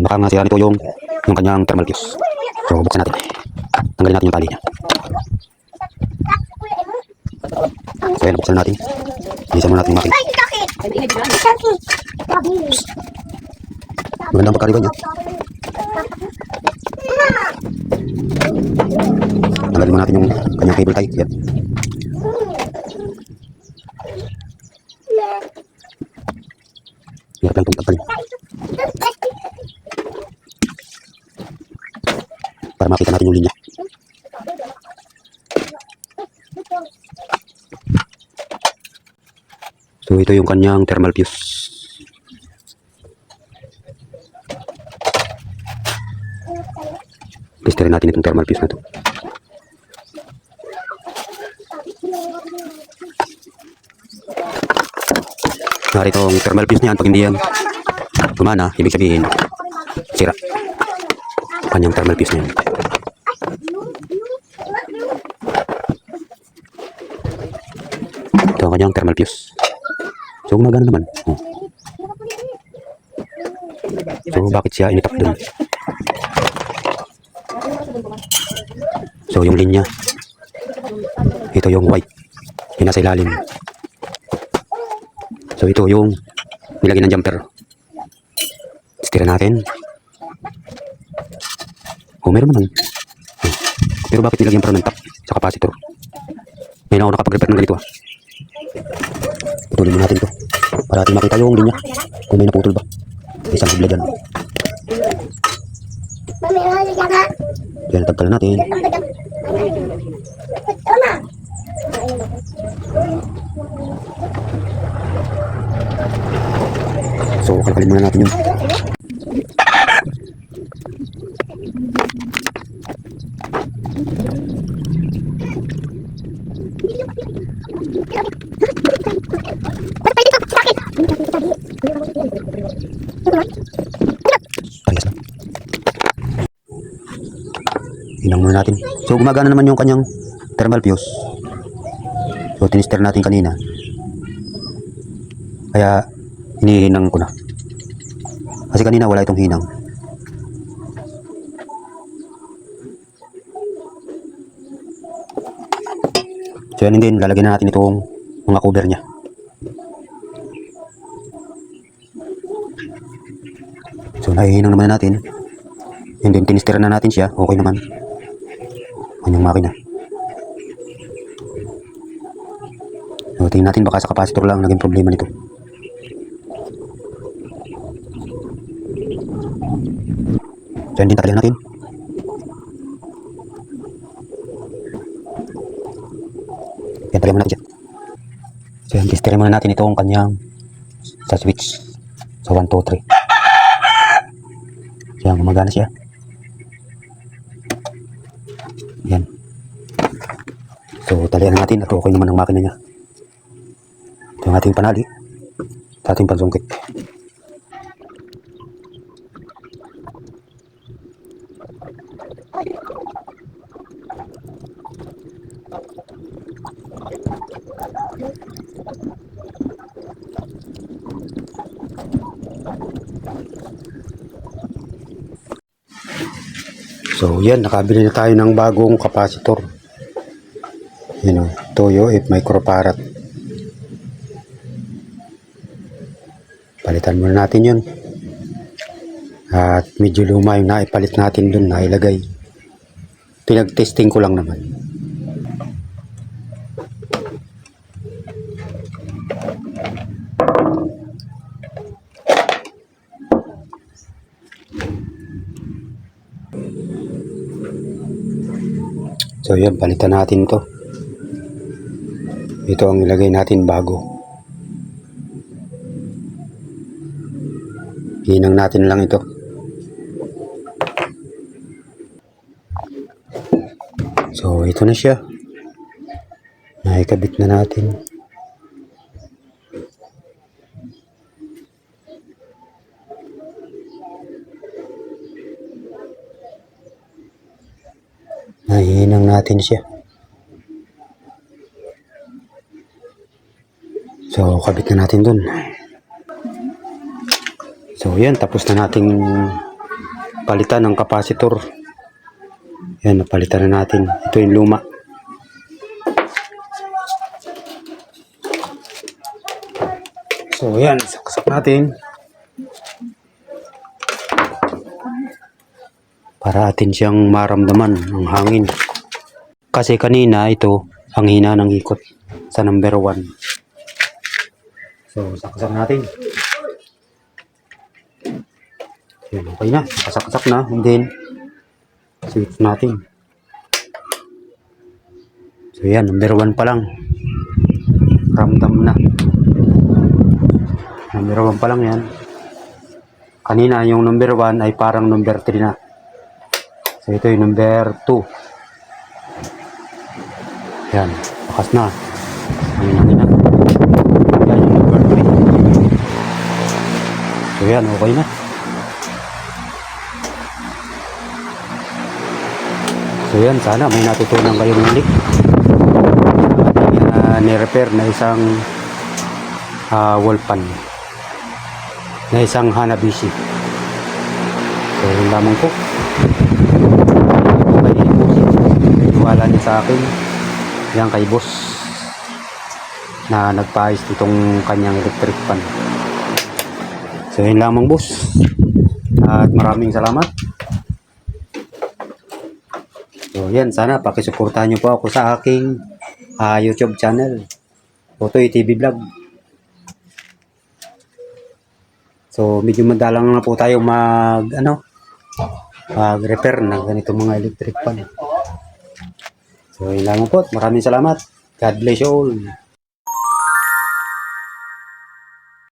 Ayan, baka nga sira nito yung kanyang thermal fuse. So, buksan natin. Tanggalin natin yung tali niya. So, ayan, buksan natin. Bilisan muna natin yung makina. Magandang pagkariban niya. Tanggalin muna natin yung kanyang cable tie. Yan. Hirap lang itong tanggalin. Para makita natin yung linya. So, ito yung kanyang thermal fuse. Testerin natin itong thermal fuse na ito. Narito ang thermal fuse niyan. Pag hindi yan gumana, ibig sabihin sira kanyang thermal fuse niyan. Ito ang kanyang thermal fuse. So, gumagana naman. So, bakit siya initak dun? So, yung linya, ito yung white, yung nasa ilalim. So, ito yung nilagay ng jumper. Tira natin. Oh, meron naman. Pero bakit nilagyan pa ng tap sa capacitor? Ngayon ako nakapag-repair ng ganito. Putulin mo natin to para natin makita yung linya kung may naputol ba. Isang hibla dyan. Yan, tagkalan natin. So, kalkalin muna natin yun. Hinang muna natin. So, gumagana naman yung kanyang thermal fuse. So, tinister natin kanina. Kaya, hinihinang ko na. Kasi kanina wala itong hinang. So, yan din. Lalagyan na natin itong mga cover niya. So, nahihinang naman natin. And then, tinister na natin siya. Okay naman. Yung makina. So, tingnan natin baka sa capacitor lang naging problema nito. So, yan din tatalihan natin. Yan, talihan muna natin siya. So, yan, testerin muna natin itong kanyang sa switch. So, 1, 2, 3. So, yan, gumagana siya. Yan. So, talihan natin at okay naman ang makina niya. Ito yung ating panali at ating pansungkit. So, yan, nakabili na tayo ng bagong capacitor. Yan o, Toyo 8 microfarad. Palitan muna natin yun. At medyo luma yung naipalit natin dun, nailagay. Pinag-testing ko lang naman. So yan, palitan natin to. Ito ang nilagay natin bago. Hinang natin lang ito. So ito na siya. Naikabit na natin. Nahihinang natin siya. So, kabit na natin dun. So, yan. Tapos na nating palitan ng kapasitor. Yan, napalitan na natin. Ito yung luma. So yan, saksak natin. Para atin siyang maramdaman ng hangin. Kasi kanina ito, ang hina ng ikot sa number 1. So, saksak natin. Yan, okay na. Saksak na. And then, switch natin. So, yan. Number 1 pa lang. Ramdam na. Number 1 pa lang yan. Kanina, yung number 1 ay parang number 3 na. So, ito yung number 2. Yan. Bakas na. Hangin na. Yan yung number 3. So, yan. Okay na. So yan, sana may natutunan kayong muli. Ni-repair na isang wall pan, na isang Hanabishi. So yun lamang po. Wala niya sa akin. Yan kay boss na nagpaayos itong kanyang electric pan. So yun lamang boss. At maraming salamat. So yan, sana pakisuportahan nyo po ako sa aking YouTube channel, Totoy TV Vlog. So medyo madalang na po tayo mag-repair ng ganito mga electric pan. So yun lang po. Maraming salamat. God bless you all.